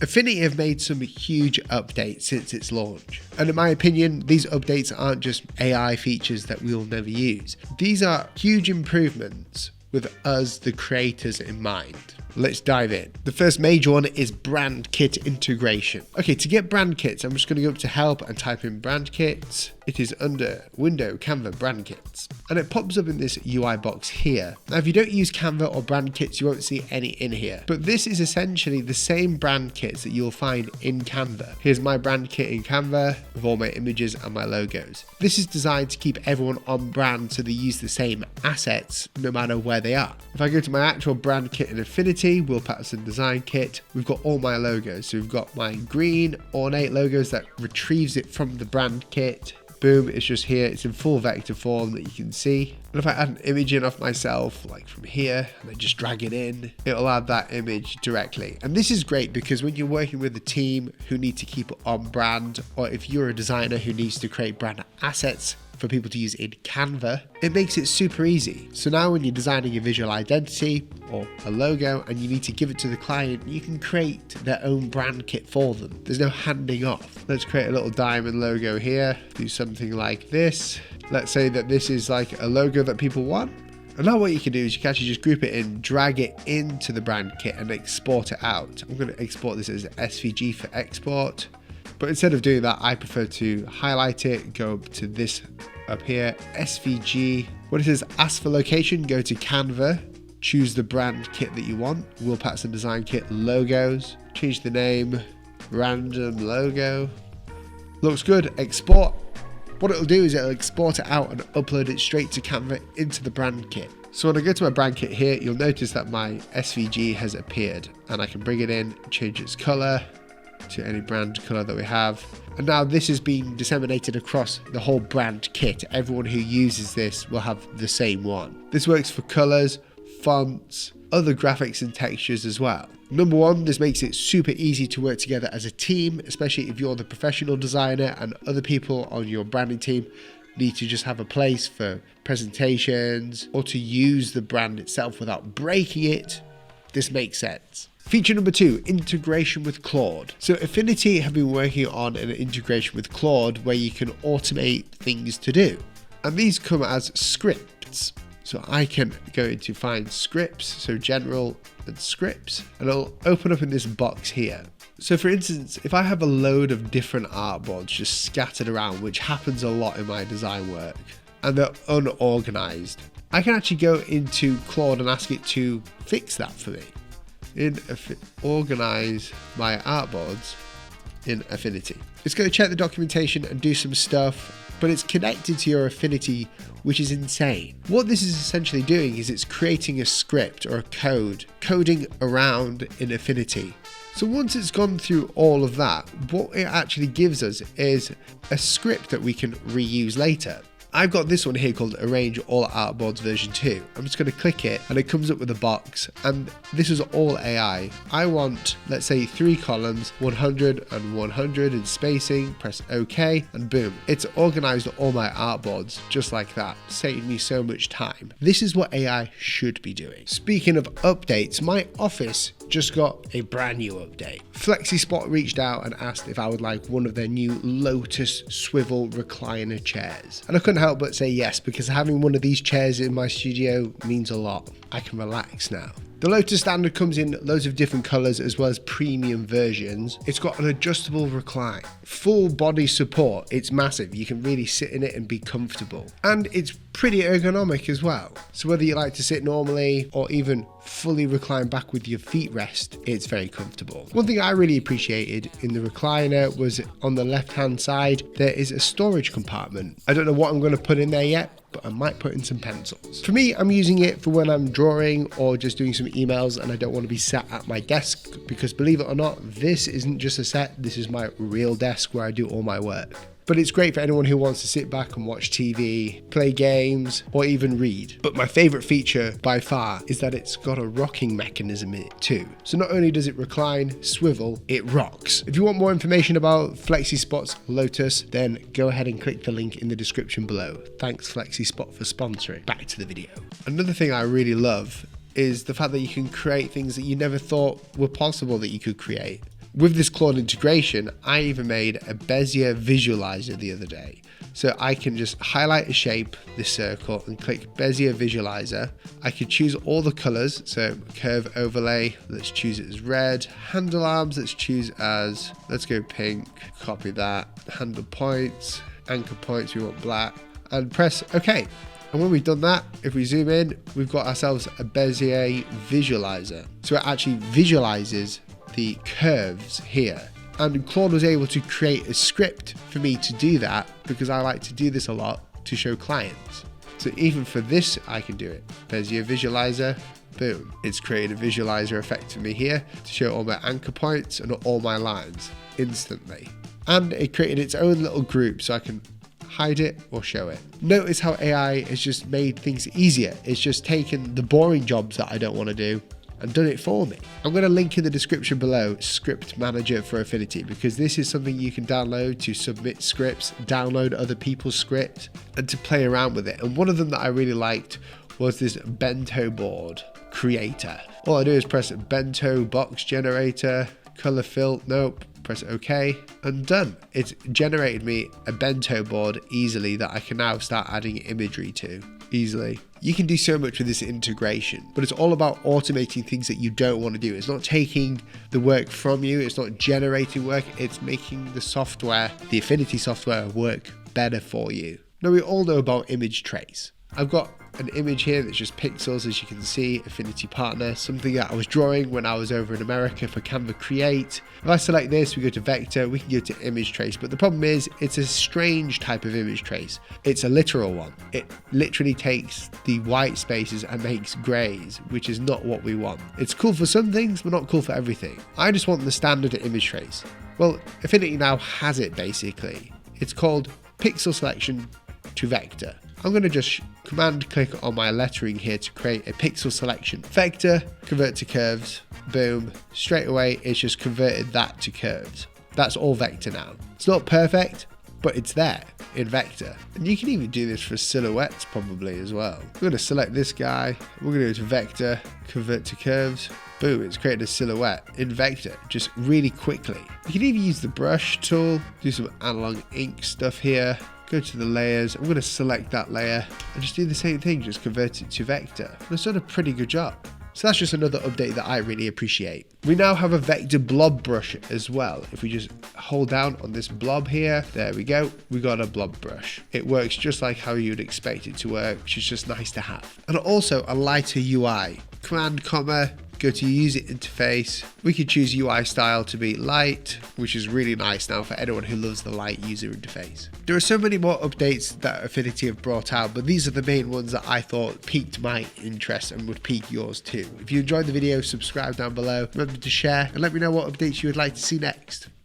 Affinity have made some huge updates since its launch. And in my opinion, these updates aren't just AI features that we'll never use. These are huge improvements with us, the creators, in mind. Let's dive in. The first major one is brand kit integration. Okay, to get brand kits, I'm just going to go up to help and type in brand kits. It is under window, Canva brand kits. And it pops up in this UI box here. Now, if you don't use Canva or brand kits, you won't see any in here. But this is essentially the same brand kits that you'll find in Canva. Here's my brand kit in Canva with all my images and my logos. This is designed to keep everyone on brand so they use the same assets no matter where they are. If I go to my actual brand kit in Affinity, Will Patterson Design Kit, we've got all my logos. So we've got my green ornate logos that retrieves it from the brand kit. Boom, it's just here. It's in full vector form that you can see. And if I add an image in of myself, like from here, and I just drag it in, it'll add that image directly. And this is great because when you're working with a team who need to keep it on brand, or if you're a designer who needs to create brand assets for people to use in Canva, it makes it super easy. So now when you're designing a visual identity or a logo and you need to give it to the client, you can create their own brand kit for them. There's no handing off. Let's create a little diamond logo here. Do something like this. Let's say that this is like a logo that people want. And now what you can do is you can actually just group it in, drag it into the brand kit and export it out. I'm going to export this as SVG for export. But instead of doing that, I prefer to highlight it, go up to this up here, SVG. When it says ask for location, go to Canva, choose the brand kit that you want, Will Patterson Design Kit logos, change the name, random logo. Looks good, export. What it'll do is it'll export it out and upload it straight to Canva into the brand kit. So when I go to my brand kit here, you'll notice that my SVG has appeared and I can bring it in, change its color to any brand color that we have. And now this is being disseminated across the whole brand kit. Everyone who uses this will have the same one. This works for colors, fonts, other graphics and textures as well. Number one, this makes it super easy to work together as a team, especially if you're the professional designer and other people on your branding team need to just have a place for presentations or to use the brand itself without breaking it. This makes sense. Feature number 2, integration with Claude. So Affinity have been working on an integration with Claude where you can automate things to do. And these come as scripts. So I can go into find scripts, so general and scripts, and it'll open up in this box here. So for instance, if I have a load of different artboards just scattered around, which happens a lot in my design work, and they're unorganized, I can actually go into Claude and ask it to fix that for me. Organize my artboards in Affinity. It's going to check the documentation and do some stuff, but it's connected to your Affinity, which is insane. What this is essentially doing is it's creating a script or a coding around in Affinity. So once it's gone through all of that, what it actually gives us is a script that we can reuse later. I've got this one here called Arrange All Artboards version 2. I'm just going to click it and it comes up with a box, and this is all AI. I want, let's say, 3 columns, 100 and 100 in spacing, press OK, and boom, it's organized all my artboards just like that, saving me so much time. This is what AI should be doing. Speaking of updates, my office just got a brand new update. FlexiSpot reached out and asked if I would like one of their new Lotus swivel recliner chairs. And I couldn't help but say yes, because having one of these chairs in my studio means a lot. I can relax now. The Lotus Standard comes in loads of different colours as well as premium versions. It's got an adjustable recline, full body support, it's massive, you can really sit in it and be comfortable. And it's pretty ergonomic as well. So whether you like to sit normally or even fully recline back with your feet rest, it's very comfortable. One thing I really appreciated in the recliner was on the left hand side, there is a storage compartment. I don't know what I'm going to put in there yet, but I might put in some pencils. For me, I'm using it for when I'm drawing or just doing some emails and I don't want to be sat at my desk, because believe it or not, this isn't just a set, this is my real desk where I do all my work. But it's great for anyone who wants to sit back and watch TV, play games, or even read. But my favorite feature by far is that it's got a rocking mechanism in it too. So not only does it recline, swivel, it rocks. If you want more information about FlexiSpot's Lotus, then go ahead and click the link in the description below. Thanks FlexiSpot for sponsoring. Back to the video. Another thing I really love is the fact that you can create things that you never thought were possible that you could create. With this Claude integration, I even made a Bezier visualizer the other day. So I can just highlight a shape, this circle, and click Bezier visualizer. I can choose all the colors. So curve overlay, let's choose it as red. Handle arms, let's go pink, copy that. Handle points, anchor points, we want black, and press OK. And when we've done that, if we zoom in, we've got ourselves a Bezier visualizer. So it actually visualizes the curves here. And Claude was able to create a script for me to do that because I like to do this a lot to show clients. So even for this, I can do it. Bezier visualizer, boom. It's created a visualizer effect for me here to show all my anchor points and all my lines instantly. And it created its own little group so I can hide it or show it. Notice how AI has just made things easier. It's just taken the boring jobs that I don't want to do and done it for me. I'm going to link in the description below Script Manager for Affinity because this is something you can download to submit scripts, download other people's scripts, and to play around with it. And one of them that I really liked was this bento board creator. All I do is press bento box generator, color fill, nope, press OK, and done. It's generated me a bento board easily that I can now start adding imagery to easily. You can do so much with this integration, but it's all about automating things that you don't want to do. It's not taking the work from you, it's not generating work, it's making the software, the Affinity software, work better for you. Now we all know about image trace. I've got an image here that's just pixels, as you can see, Affinity partner, something that I was drawing when I was over in America for Canva Create. If I select this, we go to vector, we can go to image trace, but the problem is it's a strange type of image trace. It's a literal one. It literally takes the white spaces and makes grays, which is not what we want. It's cool for some things, but not cool for everything. I just want the standard image trace. Well, Affinity now has it basically. It's called pixel selection to vector. I'm going to just command click on my lettering here to create a pixel selection. Vector, convert to curves, boom, straight away it's just converted that to curves. That's all vector now. It's not perfect, but it's there in vector. And you can even do this for silhouettes probably as well. I'm going to select this guy, we're going to go to vector, convert to curves, boom, it's created a silhouette in vector just really quickly. You can even use the brush tool, do some analog ink stuff here. Go to the layers, I'm going to select that layer and just do the same thing, just convert it to vector. And it's done a pretty good job. So that's just another update that I really appreciate. We now have a vector blob brush as well. If we just hold down on this blob here, there we go, we got a blob brush. It works just like how you'd expect it to work, which is just nice to have. And also a lighter UI. Command comma, go to user interface. We can choose UI style to be light, which is really nice now for anyone who loves the light user interface. There are so many more updates that Affinity have brought out, but these are the main ones that I thought piqued my interest and would pique yours too. If you enjoyed the video, subscribe down below. Remember to share and let me know what updates you would like to see next.